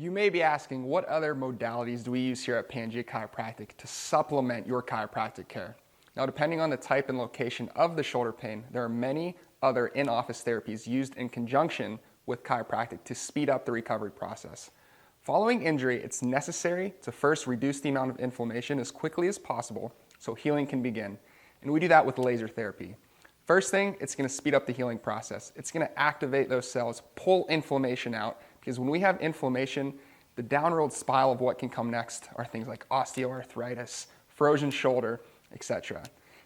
You may be asking, what other modalities do we use here at Pangea Chiropractic to supplement your chiropractic care? Now, depending on the type and location of the shoulder pain, there are many other in-office therapies used in conjunction with chiropractic to speed up the recovery process. Following injury, it's necessary to first reduce the amount of inflammation as quickly as possible so healing can begin. And we do that with laser therapy. First thing, it's going to speed up the healing process. It's going to activate those cells, pull inflammation out, because when we have inflammation, the downward spiral of what can come next are things like osteoarthritis, frozen shoulder, etc.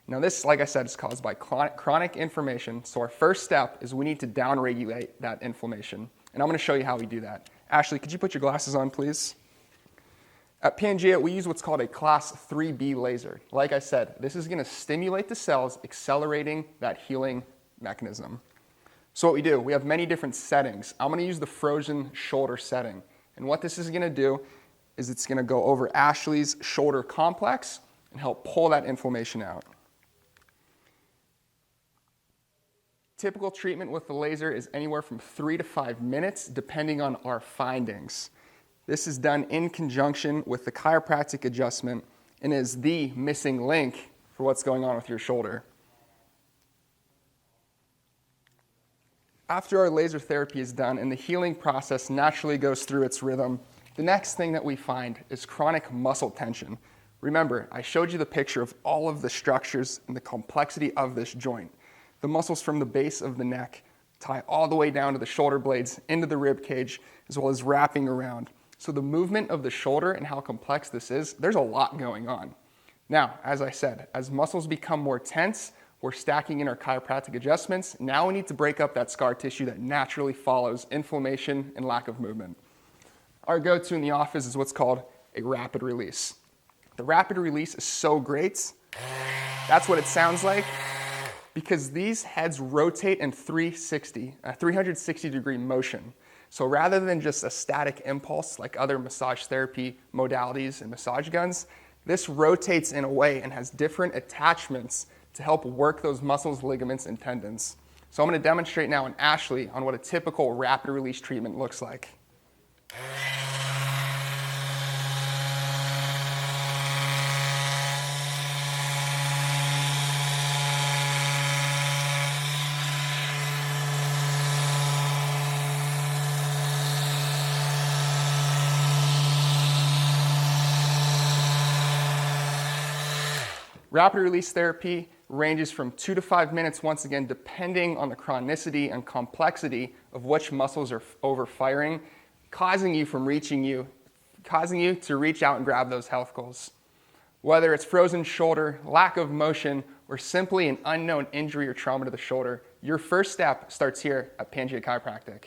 Now this, like I said, is caused by chronic inflammation, so our first step is we need to downregulate that inflammation. And I'm going to show you how we do that. Ashley, could you put your glasses on, please? At Pangea, we use what's called a class 3B laser. Like I said, this is going to stimulate the cells, accelerating that healing mechanism. So what we do, we have many different settings. I'm going to use the frozen shoulder setting. And what this is going to do is it's going to go over Ashley's shoulder complex and help pull that inflammation out. Typical treatment with the laser is anywhere from 3 to 5 minutes, depending on our findings. This is done in conjunction with the chiropractic adjustment and is the missing link for what's going on with your shoulder. After our laser therapy is done and the healing process naturally goes through its rhythm, the next thing that we find is chronic muscle tension. Remember, I showed you the picture of all of the structures and the complexity of this joint. The muscles from the base of the neck tie all the way down to the shoulder blades, into the rib cage, as well as wrapping around. So the movement of the shoulder and how complex this is, there's a lot going on. Now, as I said, as muscles become more tense, we're stacking in our chiropractic adjustments. Now we need to break up that scar tissue that naturally follows inflammation and lack of movement. Our go-to in the office is what's called a rapid release. The rapid release is so great. That's what it sounds like, because these heads rotate in 360-degree motion. So rather than just a static impulse like other massage therapy modalities and massage guns, this rotates in a way and has different attachments to help work those muscles, ligaments, and tendons. So I'm going to demonstrate now on Ashley on what a typical rapid release treatment looks like. Rapid release therapy ranges from 2 to 5 minutes, once again, depending on the chronicity and complexity of which muscles are overfiring, causing you to reach out and grab those health goals. Whether it's frozen shoulder, lack of motion, or simply an unknown injury or trauma to the shoulder, your first step starts here at Pangea Chiropractic.